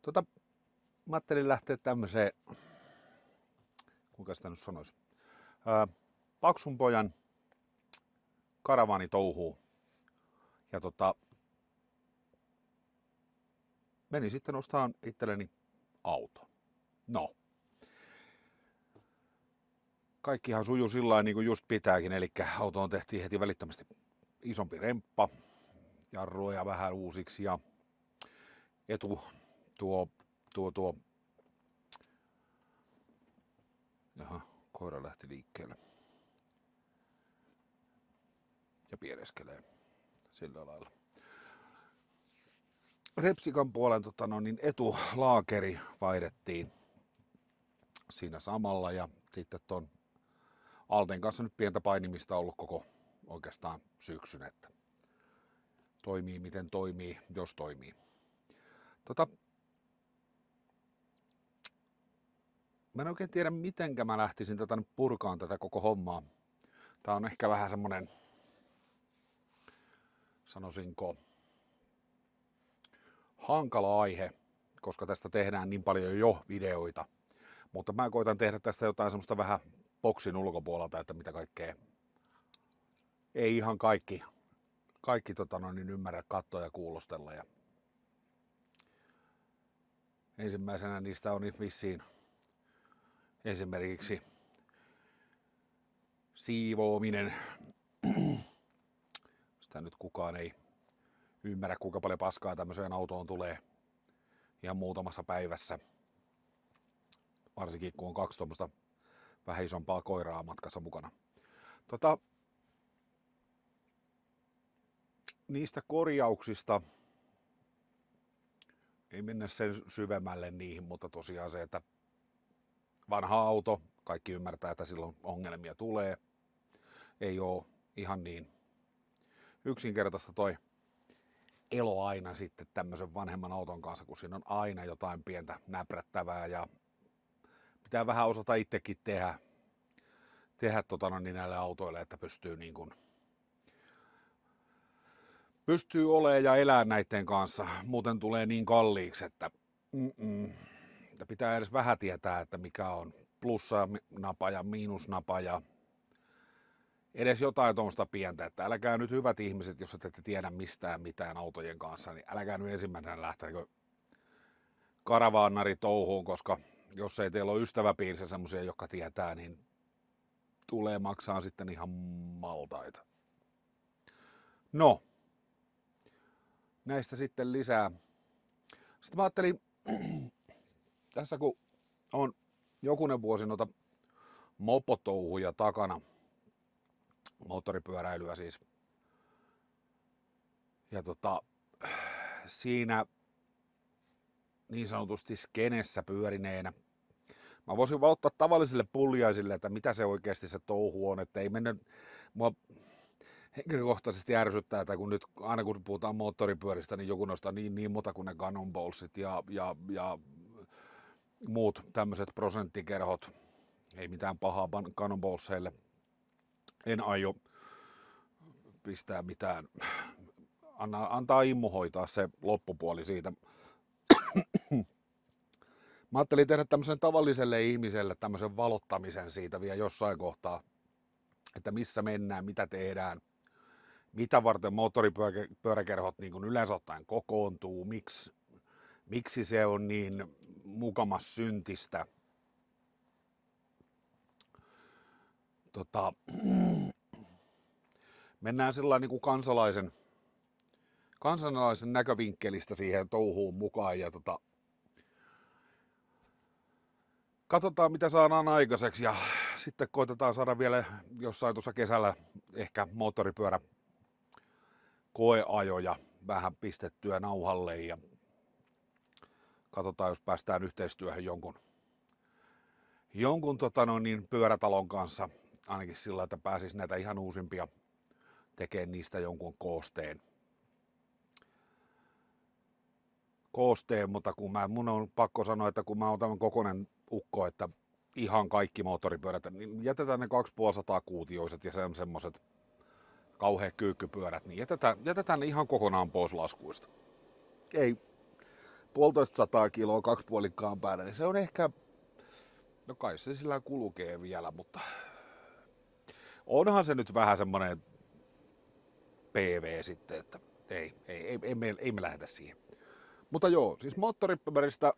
Tota, mä ajattelin lähteä tämmöiseen, kuinka sitä nyt sanoisi, paksun pojan karavaani touhuu. Ja menin sitten ostamaan itselleni auto. No, kaikkihan sujuu sillä lailla niin kuin just pitääkin, eli autoon tehtiin heti välittömästi isompi remppa, jarruja vähän uusiksi ja etu tuo. Jaha, koira lähti liikkeelle ja piereskelee sillä lailla. Repsikan puolen etulaakeri vaihdettiin siinä samalla ja sitten ton Alten kanssa nyt pientä painimista ollut koko oikeastaan syksyn, että toimii miten toimii, jos toimii. Mä en oikein tiedä mitenkä mä lähtisin nyt purkaan tätä koko hommaa. Tää on ehkä vähän semmonen, sanoisinko, hankala aihe, koska tästä tehdään niin paljon jo videoita. Mutta mä koitan tehdä tästä jotain semmoista vähän boksin ulkopuolelta, että mitä kaikkea ei ihan kaikki ymmärrä katsoa ja kuulostella. Ja ensimmäisenä niistä on vissiin esimerkiksi siivoaminen. Sitä nyt kukaan ei ymmärrä, kuinka paljon paskaa tämmöiseen autoon tulee ihan muutamassa päivässä. Varsinkin kun on 2 tuommoista vähän isompaa koiraa matkassa mukana. Niistä korjauksista ei mennä sen syvemmälle niihin, mutta tosiaan se, että vanha auto, kaikki ymmärtää, että silloin ongelmia tulee. Ei oo ihan niin yksinkertaista toi elo aina sitten tämmöisen vanhemman auton kanssa, kun siinä on aina jotain pientä näprättävää ja pitää vähän osata itsekin tehdä näille autoille, että pystyy olemaan ja elää näiden kanssa. Muuten tulee niin kalliiksi, että pitää edes vähän tietää, että mikä on plussa-napa ja miinusnapa ja edes jotain tuommoista pientä, että älkää nyt hyvät ihmiset, jos ette tiedä mistään mitään autojen kanssa, niin älkää nyt ensimmäisenä lähteä karavaanari touhuun, koska jos ei teillä ole ystäväpiirissä semmoisia, jotka tietää, niin tulee maksaa sitten ihan maltaita. No, näistä sitten lisää. Sitten mä ajattelin, tässä kun on jokunen vuosi noita mopotouhuja takana, moottoripyöräilyä siis, ja siinä niin sanotusti skenessä pyörineenä, mä voisin valottaa tavallisille puljaisille, että mitä se oikeasti se touhu on, että ei mennä, mua henkilökohtaisesti ärsyttää, että kun nyt aina kun puhutaan moottoripyöristä, niin joku nostaa niin muuta kuin ne Cannonballsit ja muut tämmöiset prosenttikerhot, ei mitään pahaa Cannonballsheille, en aio pistää mitään, antaa immu hoitaa se loppupuoli siitä. Mä ajattelin tehdä tämmöisen tavalliselle ihmiselle tämmöisen valottamisen siitä vielä jossain kohtaa, että missä mennään, mitä tehdään, mitä varten moottoripyöräkerhot niin kuin yleensä ottaen kokoontuu, miksi se on niin mukamas syntistä. Mennään sellainen niin kuin kansalaisen näkövinkkelistä siihen touhuun mukaan ja katsotaan mitä saadaan aikaiseksi ja sitten koitetaan saada vielä jossain tuossa kesällä ehkä moottoripyörä koeajoja vähän pistettyä nauhalle ja katsotaan jos päästään yhteistyöhön jonkun pyörätalon kanssa ainakin sillä, että pääsisi näitä ihan uusimpia tekemään niistä jonkun koosteen, mutta mun on pakko sanoa, että kun mä oon tämän kokoinen ukko, että ihan kaikki moottoripyörät, niin jätetään ne 250 kuutioiset ja semmoset kauheat kyykkypyörät, niin jätetään ne ihan kokonaan pois laskuista. Ei, 150 kiloa 2,5 päällä, niin se on ehkä, no kai se sillä kulkee vielä, mutta onhan se nyt vähän semmonen PV sitten, että ei me lähdetä siihen. Mutta joo, siis moottoripyöristä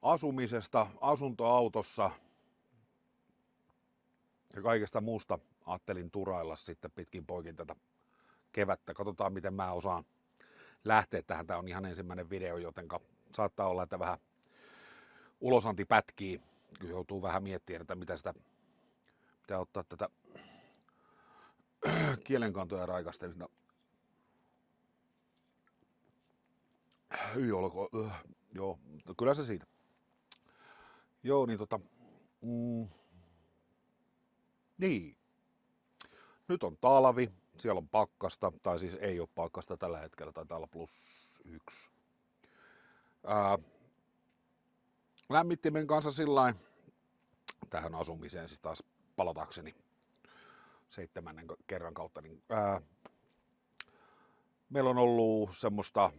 asumisesta, asuntoautossa ja kaikesta muusta ajattelin turailla sitten pitkin poikin tätä kevättä. Katsotaan miten mä osaan lähteä tähän. Tää on ihan ensimmäinen video, jotenka saattaa olla, että vähän ulosanti pätkii. Kyllä joutuu vähän miettimään, että mitä sitä pitää ottaa tätä kielenkantoja raikastelista. Joo, kyllä se siitä. Joo, niin niin. Nyt on talvi, siellä on pakkasta, tai siis ei ole pakkasta tällä hetkellä, taitaa olla +1. Lämmittimen kanssa sillain tähän asumiseen, siis taas palatakseni 7. kerran kautta, niin meillä on ollut semmoista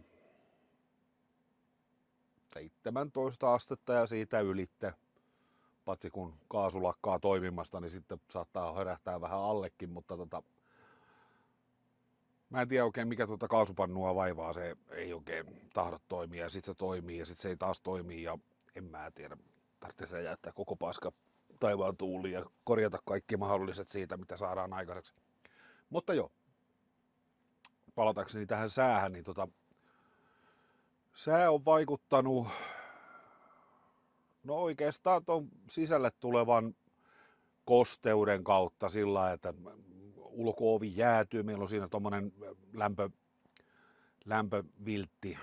17 astetta ja siitä ylittä. Patsi kun kaasu lakkaa toimimasta, niin sitten saattaa herähtää vähän allekin, mutta mä en tiedä oikein mikä kaasupannua vaivaa, se ei oikein tahdo toimia ja sitten se toimii ja sitten se ei taas toimi ja en mä tiedä, tarvitsee räjäyttää koko paska taivaan tuuliin ja korjata kaikki mahdolliset siitä, mitä saadaan aikaiseksi. Mutta joo, palatakseni tähän säähän, niin sää on vaikuttanut no oikeastaan tuon sisälle tulevan kosteuden kautta sillä, että ulko-ovi jäätyy, meillä on siinä tommonen lämpöviltti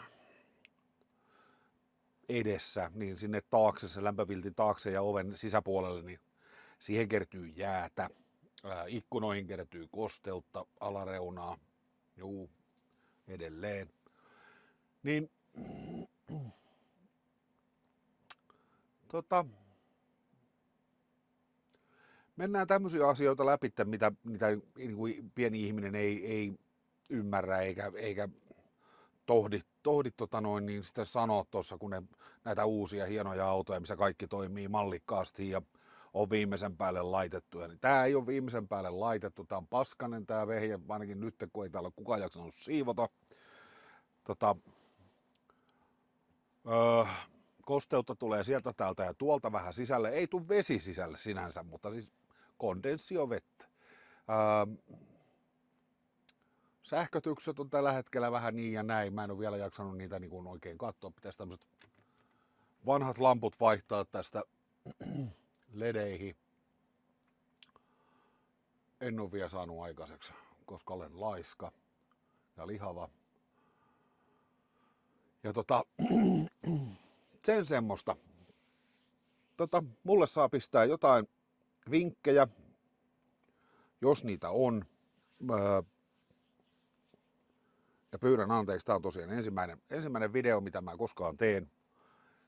edessä, niin sinne taakse, se lämpöviltin taakse ja oven sisäpuolelle, niin siihen kertyy jäätä, ikkunoihin kertyy kosteutta, alareunaa, juu, edelleen, niin mennään tämmöisiä asioita läpi, mitä niin pieni ihminen ei ymmärrä eikä tohdi niin sitä sanoa tuossa, kun näitä uusia hienoja autoja, missä kaikki toimii mallikkaasti ja on viimeisen päälle laitettu. Niin tää ei ole viimeisen päälle laitettu, tää on paskanen tää vehje, ainakin nyt kun ei täällä kukaan jaksanut siivota. Kosteutta tulee sieltä täältä ja tuolta vähän sisälle. Ei tule vesi sisälle sinänsä, mutta siis kondensiovettä. Sähkötykset on tällä hetkellä vähän niin ja näin. Mä en ole vielä jaksanut niitä niin kuin oikein katsoa. Pitäisi tämmöiset vanhat lamput vaihtaa tästä ledeihin. En ole vielä saanut aikaiseksi, koska olen laiska ja lihava. Ja sen semmoista. Mulle saa pistää jotain vinkkejä, jos niitä on. Ja pyydän anteeksi, tämä on tosiaan ensimmäinen video, mitä mä koskaan teen.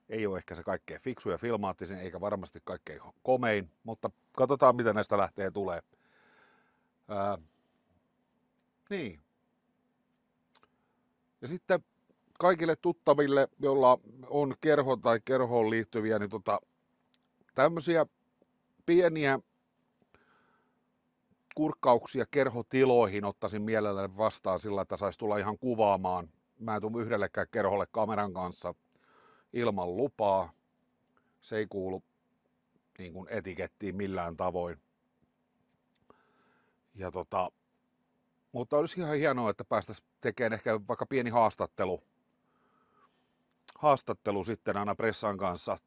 Ei ole ehkä se kaikkein fiksu ja filmaattisin, eikä varmasti kaikkein komein, mutta katsotaan, mitä näistä lähtee tulee. Niin. Ja sitten kaikille tuttaville, joilla on kerho tai kerhoon liittyviä, niin tämmöisiä pieniä kurkkauksia kerhotiloihin ottaisin mielelläni vastaan sillä, että saisi tulla ihan kuvaamaan. Mä en tule yhdellekään kerholle kameran kanssa ilman lupaa. Se ei kuulu niin kuin etikettiin millään tavoin. Ja mutta olisi ihan hienoa, että päästäisiin tekemään ehkä vaikka pieni haastattelu sitten aina pressan kanssa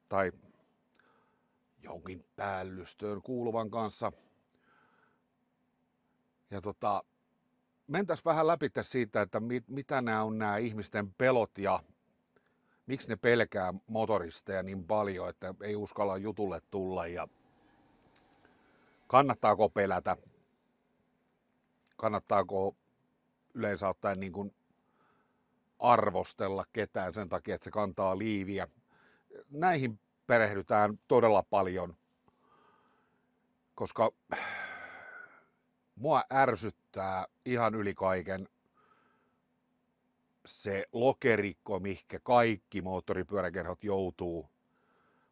tai jonkin päällystöön kuuluvan kanssa. Ja mentäisiin vähän läpi siitä, että mitä nämä on nämä ihmisten pelot ja miksi ne pelkää motoristeja niin paljon, että ei uskalla jutulle tulla ja kannattaako pelätä, kannattaako yleensä ottaen niin kuin arvostella ketään sen takia, että se kantaa liiviä. Näihin perehdytään todella paljon, koska mua ärsyttää ihan yli kaiken se lokerikko, mihinkä kaikki moottoripyöräkerhot joutuu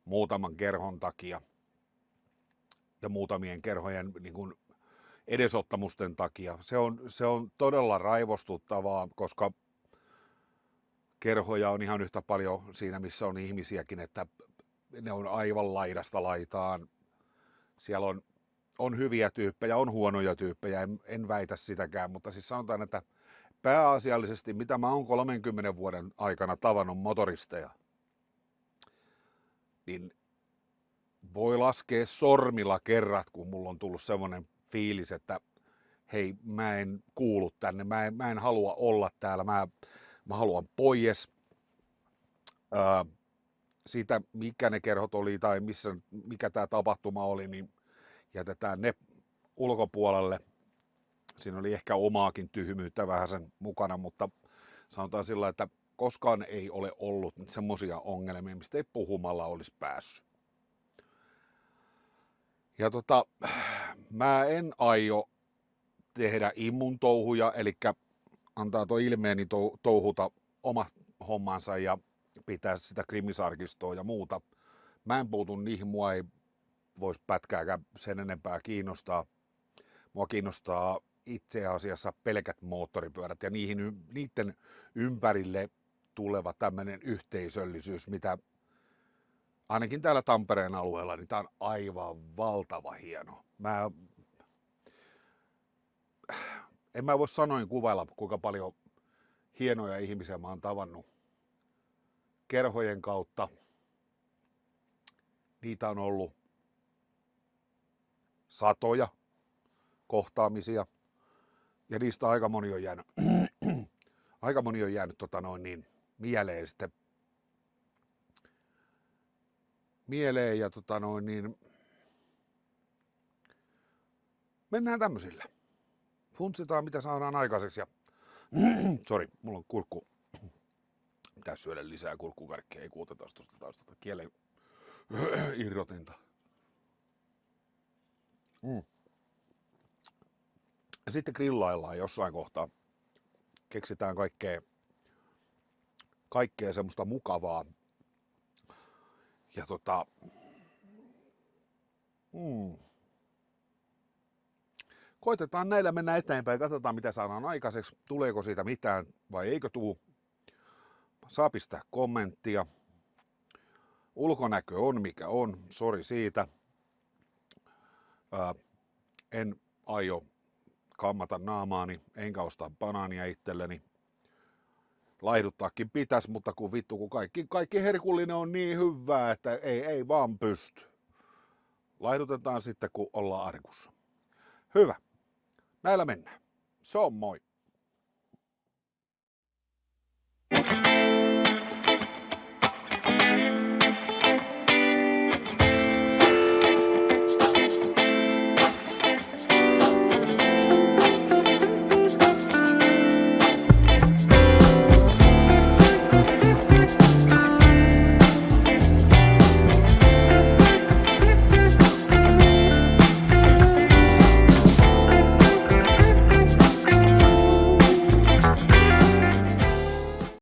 muutaman kerhon takia ja muutamien kerhojen niin kuin edesottamusten takia. Se on todella raivostuttavaa, koska kerhoja on ihan yhtä paljon siinä, missä on ihmisiäkin, että ne on aivan laidasta laitaan. Siellä on hyviä tyyppejä, on huonoja tyyppejä, en väitä sitäkään, mutta siis sanotaan, että pääasiallisesti, mitä mä oon 30 vuoden aikana tavannut motoristeja, niin voi laskea sormilla kerrat, kun mulla on tullut semmoinen fiilis, että hei, mä en kuulu tänne, mä en halua olla täällä, mä haluan pois siitä, mikä ne kerhot oli tai mikä tämä tapahtuma oli, niin jätetään ne ulkopuolelle. Siinä oli ehkä omaakin tyhmyyttä vähän sen mukana, mutta sanotaan sillä, että koskaan ei ole ollut semmoisia ongelmia, mistä ei puhumalla olisi päässyt. Ja mä en aio tehdä immun touhuja, eli antaa tuo ilmeeni touhuta oma hommansa ja pitää sitä krimisarkistoa ja muuta. Mä en puutu niihin, mua ei voisi pätkääkään sen enempää kiinnostaa. Mua kiinnostaa itse asiassa pelkät moottoripyörät ja niiden ympärille tuleva tämmöinen yhteisöllisyys, mitä ainakin täällä Tampereen alueella, niin tää on aivan valtava hieno. En mä voi sanoin kuvailla, kuinka paljon hienoja ihmisiä mä oon tavannut kerhojen kautta. Niitä on ollut satoja kohtaamisia ja niistä aika moni on jäänyt, mieleen sitten. Mieleen ja mennään tämmöisillä. Funtsitaan mitä saadaan aikaiseksi ja sori, mulla on kurkku. Pitäisi syödä lisää kurkkukarkkia, ei kuuteta tuosta kielen irrotinta. Ja sitten grillaillaan jossain kohtaa. Keksitään kaikkea semmoista mukavaa. Ja koitetaan näillä mennä eteenpäin, katsotaan mitä saadaan aikaiseksi, tuleeko siitä mitään vai eikö tuu. Saa pistää kommenttia. Ulkonäkö on mikä on, sori siitä. En aio kammata naamaani, enkä ostaa banaania itselleni. Laihduttaakin pitäisi, mutta kun kaikki herkullinen on niin hyvää, että ei vaan pysty. Laihdutetaan sitten, kun ollaan arkussa. Hyvä. Näillä mennään. Se on moi.